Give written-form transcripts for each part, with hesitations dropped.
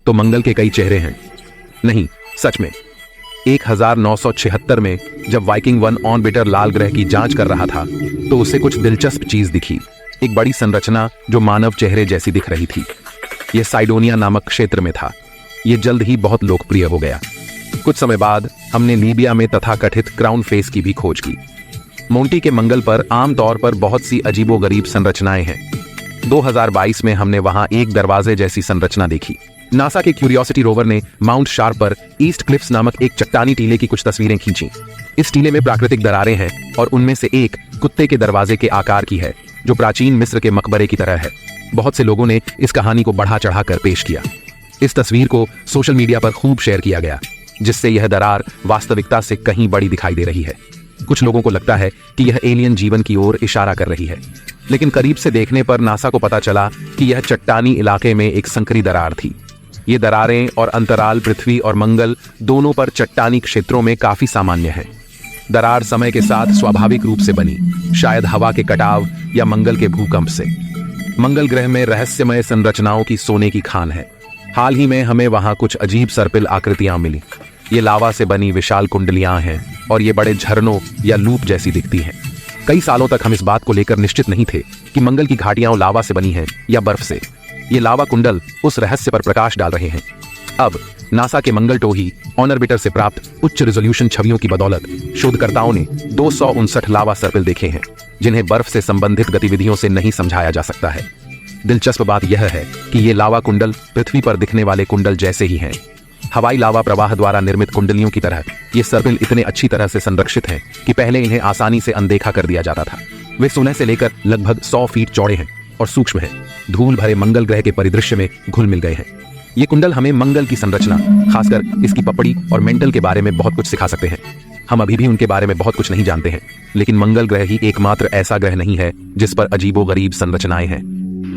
तो मंगल के कई चेहरे हैं। नहीं, सच में 1976 में जब वाइकिंग 1 ऑर्बिटर लाल ग्रह की जांच कर रहा था तो उसे कुछ दिलचस्प चीज दिखी। एक बड़ी संरचना जो मानव चेहरे जैसी दिख रही थी। यह साइडोनिया नामक क्षेत्र में था। यह जल्द ही बहुत लोकप्रिय हो गया। कुछ समय बाद हमने लीबिया में तथाकथित क्राउन फेस की भी खोज की। मोंटी के मंगल पर आमतौर पर बहुत सी अजीबोगरीब संरचनाएं हैं। 2022 में हमने वहां एक दरवाजे जैसी संरचना देखी। नासा के क्यूरियोसिटी रोवर ने माउंट शार्प पर ईस्ट क्लिफ्स नामक एक चट्टानी टीले की कुछ तस्वीरें खींची। इस टीले में प्राकृतिक दरारें हैं और उनमें से एक कुत्ते के दरवाजे के आकार की है, जो प्राचीन मिस्र के मकबरे की तरह है। बहुत से लोगों ने इस कहानी को बढ़ा चढ़ाकर पेश किया। इस तस्वीर को सोशल मीडिया पर खूब शेयर किया गया, जिससे यह दरार वास्तविकता से कहीं बड़ी दिखाई दे रही है। कुछ लोगों को लगता है कि यह एलियन जीवन की ओर इशारा कर रही है, लेकिन करीब से देखने पर नासा को पता चला कि यह चट्टानी इलाके में एक संकरी दरार थी। ये दरारें और अंतराल पृथ्वी और मंगल दोनों पर चट्टानी क्षेत्रों में काफी सामान्य है। दरार समय के साथ स्वाभाविक रूप से बनी, शायद हवा के कटाव या मंगल के भूकंप से। मंगल ग्रह में रहस्यमय संरचनाओं की सोने की खान है। हाल ही में हमें वहां कुछ अजीब सर्पिल आकृतियां मिली। ये लावा से बनी विशाल कुंडलियां हैं और ये बड़े झरनों या लूप जैसी दिखती हैं। कई सालों तक हम इस बात को लेकर निश्चित नहीं थे कि मंगल की घाटियां लावा से बनी हैं या बर्फ से। ये लावा कुंडल उस रहस्य पर प्रकाश डाल रहे हैं। अब नासा के मंगल टोही ऑर्बिटर से प्राप्त उच्च रिजोल्यूशन छवियों की बदौलत शोधकर्ताओं ने 259 लावा सर्पिल देखे हैं, जिन्हें बर्फ से संबंधित गतिविधियों से नहीं समझाया जा सकता है। दिलचस्प बात यह है कि ये लावा कुंडल पृथ्वी पर दिखने वाले कुंडल जैसे ही हैं। हवाई लावा प्रवाह द्वारा निर्मित कुंडलियों की तरह ये सर्पिल इतने अच्छी तरह से संरक्षित हैं कि पहले इन्हें आसानी से अनदेखा कर दिया जाता था। वे सोने से लेकर लगभग 100 फीट चौड़े हैं और सूक्ष्म हैं। धूल भरे मंगल ग्रह के परिदृश्य में घुल मिल गए हैं। ये कुंडल हमें मंगल की संरचना, खासकर इसकी पपड़ी और मेंटल के बारे में बहुत कुछ सिखा सकते हैं। हम अभी भी उनके बारे में बहुत कुछ नहीं जानते हैं, लेकिन मंगल ग्रह ही एकमात्र ऐसा ग्रह नहीं है जिस पर अजीबोगरीब संरचनाएं हैं।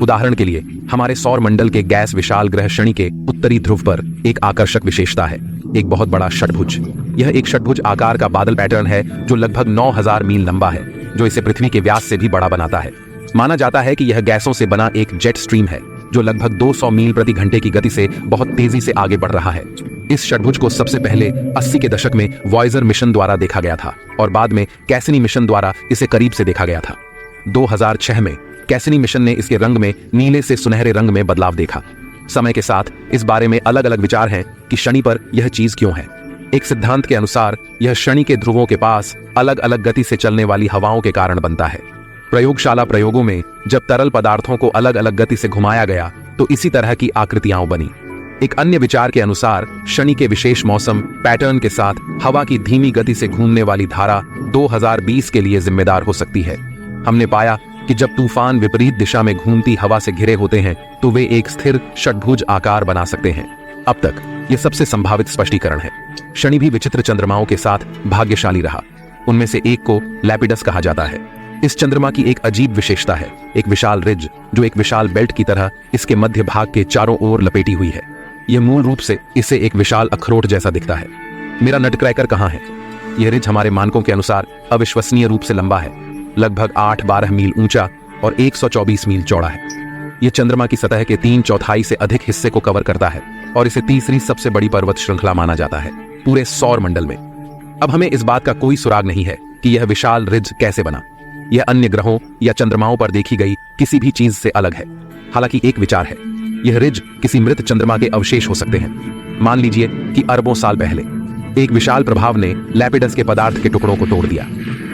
उदाहरण के लिए हमारे सौर मंडल के गैस विशाल ग्रह शनि के उत्तरी ध्रुव पर एक आकर्षक विशेषता है, एक बहुत बड़ा षटभुज। यह एक षटभुज आकार का बादल पैटर्न है जो लगभग 9000 मील लंबा है, जो इसे पृथ्वी के व्यास से भी बड़ा बनाता है। माना जाता है कि यह गैसों से बना एक जेट स्ट्रीम है जो लगभग 200 मील प्रति घंटे की गति से बहुत तेजी से आगे बढ़ रहा है। इस षटभुज को सबसे पहले 80 के दशक में वॉयजर मिशन द्वारा देखा गया था और बाद में कैसिनी मिशन द्वारा इसे करीब से देखा गया था। 2006 में कैसिनी मिशन ने इसके रंग में नीले से सुनहरे रंग में बदलाव देखा। समय के साथ इस बारे में अलग अलग विचार हैं कि शनि पर यह चीज क्यों है। एक सिद्धांत के अनुसार यह शनि के ध्रुवों के पास अलग अलग गति से चलने वाली हवाओं के कारण बनता है। प्रयोगशाला प्रयोगों में जब तरल पदार्थों को अलग अलग गति से घुमाया गया तो इसी तरह की आकृतियां बनी। एक अन्य विचार के अनुसार शनि के विशेष मौसम पैटर्न के साथ हवा की धीमी गति से घूमने वाली धारा 2020 के लिए जिम्मेदार हो सकती है। हमने पाया कि जब तूफान विपरीत दिशा में घूमती हवा से घिरे होते हैं तो वे एक स्थिर षटभुज आकार बना सकते हैं। अब तक यह सबसे संभावित स्पष्टीकरण है। शनि भी विचित्र चंद्रमाओं के साथ भाग्यशाली रहा। उनमें से एक को लैपिडस कहा जाता है। इस चंद्रमा की एक अजीब विशेषता है, एक विशाल रिज जो एक विशाल बेल्ट की तरह इसके मध्य भाग के चारों ओर लपेटी हुई है। यह मूल रूप से इसे एक विशाल अखरोट जैसा दिखता है। मेरा नटक्रैकर कहाँ है? यह रिज हमारे मानकों के अनुसार अविश्वसनीय रूप से लंबा है, लगभग 8-12 मील ऊंचा और 124 मील चौड़ा है। यह चंद्रमा की सतह के 3/4 से अधिक हिस्से को कवर करता है और इसे तीसरी सबसे बड़ी पर्वत श्रृंखला माना जाता है पूरे सौर मंडल में। अब हमें इस बात का कोई सुराग नहीं है कि यह विशाल रिज कैसे बना। यह अन्य ग्रहों या चंद्रमाओं पर देखी गई किसी भी चीज से अलग है। हालांकि एक विचार है, यह रिज किसी मृत चंद्रमा के अवशेष हो सकते हैं। मान लीजिए कि अरबों साल पहले एक विशाल प्रभाव ने लैपिडस के पदार्थ के टुकड़ों को तोड़ दिया।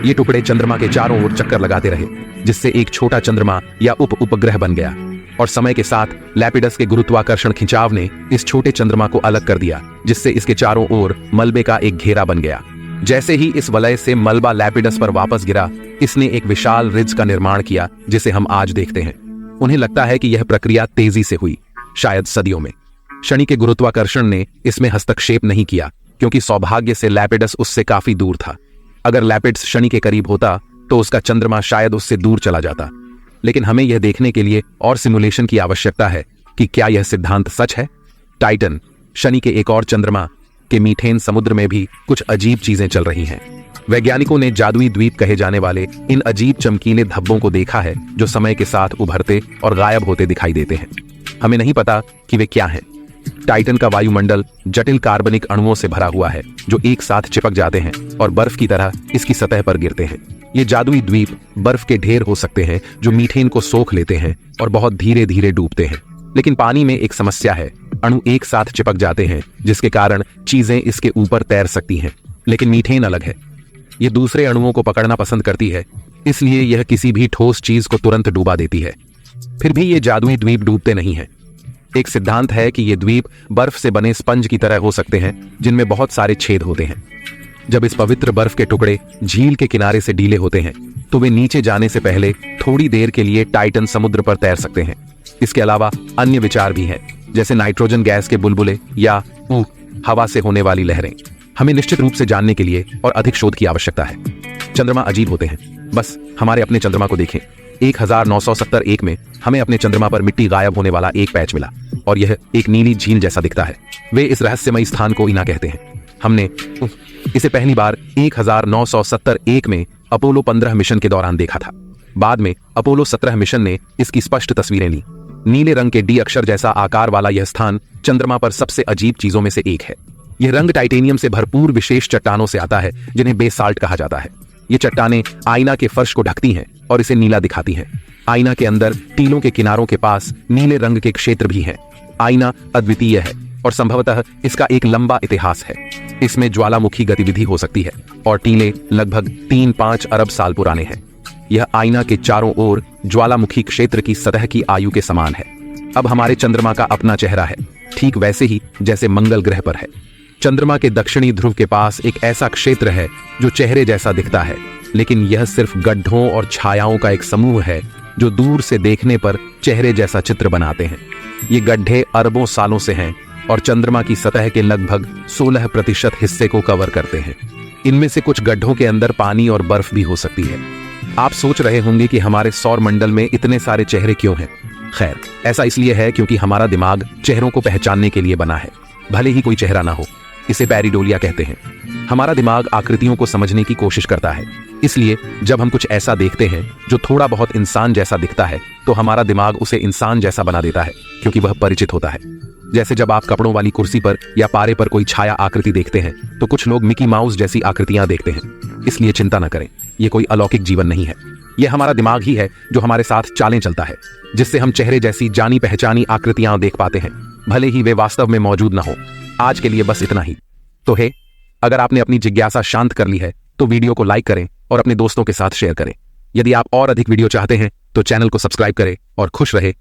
ये टुकड़े चंद्रमा के चारों ओर चक्कर लगाते रहे, जिससे एक छोटा चंद्रमा या उपग्रह बन गया। और समय के साथ लैपिडस के गुरुत्वाकर्षण खिंचाव ने इस छोटे चंद्रमा को अलग कर दिया, जिससे इसके चारों ओर मलबे का एक घेरा बन गया। जैसे ही इस वलय से मलबा लैपिडस पर वापस गिरा, इसने एक विशाल रिज का निर्माण किया जिसे हम आज देखते हैं। उन्हें लगता है कि यह प्रक्रिया तेजी से हुई, शायद सदियों में। शनि के गुरुत्वाकर्षण ने इसमें हस्तक्षेप नहीं किया, क्योंकि सौभाग्य से लैपिडस उससे काफी दूर था। अगर लैपिडस शनि के करीब होता तो उसका चंद्रमा शायद उससे दूर चला जाता। लेकिन हमें यह देखने के लिए और सिमुलेशन की आवश्यकता है कि क्या यह सिद्धांत सच है। टाइटन, शनि के एक और चंद्रमा के मीथेन समुद्र में भी कुछ अजीब चीजें चल रही हैं। वैज्ञानिकों ने जादुई द्वीप कहे जाने वाले इन अजीब चमकीले धब्बों को देखा है, जो समय के साथ उभरते और गायब होते दिखाई देते हैं। हमें नहीं पता कि वे क्या हैं, टाइटन का वायुमंडल जटिल कार्बनिक अणुओं से भरा हुआ है जो एक साथ चिपक जाते हैं और बर्फ की तरह इसकी सतह पर गिरते हैं। ये जादुई द्वीप बर्फ के ढेर हो सकते हैं जो मीथेन को सोख लेते हैं और बहुत धीरे धीरे डूबते हैं। लेकिन पानी में एक समस्या है, अणु एक साथ चिपक जाते हैं जिसके कारण चीजें इसके ऊपर तैर सकती हैं। लेकिन मीथेन अलग है, ये दूसरे अणुओं को पकड़ना पसंद करती है, इसलिए यह किसी भी ठोस चीज को तुरंत डुबा देती है। फिर भी ये जादुई द्वीप डूबते नहीं हैं। एक सिद्धांत है कि ये द्वीप बर्फ से बने स्पंज की तरह हो सकते हैं जिनमें बहुत सारे छेद होते हैं। जब इस पवित्र बर्फ के टुकड़े झील के किनारे से ढीले होते हैं तो वे नीचे जाने से पहले थोड़ी देर के लिए टाइटन समुद्र पर तैर सकते हैं। इसके अलावा अन्य विचार भी हैं, जैसे नाइट्रोजन गैस के बुलबुले या हवा से होने वाली लहरें। हमें निश्चित रूप से जानने के लिए और अधिक शोध की आवश्यकता है। चंद्रमा अजीब होते हैं, बस हमारे अपने चंद्रमा को देखें। 1971 में हमें अपने चंद्रमा पर मिट्टी गायब होने वाला एक पैच मिला और यह एक नीली झील जैसा दिखता है। वे इस रहस्यमयी स्थान को इना कहते हैं। हमने इसे पहली बार 1971 में अपोलो 15 मिशन के दौरान देखा था। बाद में अपोलो 17 मिशन ने इसकी स्पष्ट तस्वीरें ली। नीले रंग के डी अक्षर जैसा आकार वाला यह स्थान चंद्रमा पर सबसे अजीब चीजों में से एक है। यह रंग टाइटेनियम से भरपूर विशेष चट्टानों से आता है जिन्हें बेसाल्ट कहा जाता है। ये चट्टानें आईना के फर्श को ढकती हैं और इसे नीला दिखाती हैं। आईना के अंदर टीलों के किनारों के पास नीले रंग के क्षेत्र भी हैं। आईना अद्वितीय है और संभवतः इसका एक लंबा इतिहास है। इसमें ज्वालामुखी गतिविधि हो सकती है और टीले लगभग 3-5 अरब साल पुराने हैं। यह आईना के चारों ओर ज्वालामुखी क्षेत्र की सतह की आयु के समान है। अब हमारे चंद्रमा का अपना चेहरा है, ठीक वैसे ही जैसे मंगल ग्रह पर है। चंद्रमा के दक्षिणी ध्रुव के पास एक ऐसा क्षेत्र है जो चेहरे जैसा दिखता है, लेकिन यह सिर्फ गड्ढों और छायाओं का एक समूह है जो दूर से देखने पर चेहरे जैसा चित्र बनाते हैं। ये गड्ढे अरबों सालों से हैं और चंद्रमा की सतह के लगभग 16% हिस्से को कवर करते हैं। इनमें से कुछ गड्ढों के अंदर पानी और बर्फ भी हो सकती है। आप सोच रहे होंगे कि हमारे सौर मंडल में इतने सारे चेहरे क्यों हैं? खैर, ऐसा इसलिए है क्योंकि हमारा दिमाग चेहरों को पहचानने के लिए बना है, भले ही कोई चेहरा ना हो। इसे पैरीडोलिया कहते हैं। हमारा दिमाग आकृतियों को समझने की कोशिश करता है, इसलिए जब हम कुछ ऐसा देखते हैं जो थोड़ा बहुत इंसान जैसा दिखता है तो हमारा दिमाग उसे इंसान जैसा बना देता है क्योंकि वह परिचित होता है। जैसे जब आप कपड़ों वाली कुर्सी पर या पारे पर कोई छाया आकृति देखते हैं तो कुछ लोग मिकी माउस जैसी आकृतियां देखते हैं। इसलिए चिंता न करें, ये कोई अलौकिक जीवन नहीं है। यह हमारा दिमाग ही है जो हमारे साथ चालें चलता है, जिससे हम चेहरे जैसी जानी पहचानी आकृतियां देख पाते हैं, भले ही वे वास्तव में मौजूद न हो। आज के लिए बस इतना ही। तो है, अगर आपने अपनी जिज्ञासा शांत कर ली है तो वीडियो को लाइक करें और अपने दोस्तों के साथ शेयर करें। यदि आप और अधिक वीडियो चाहते हैं तो चैनल को सब्सक्राइब करें और खुश रहे।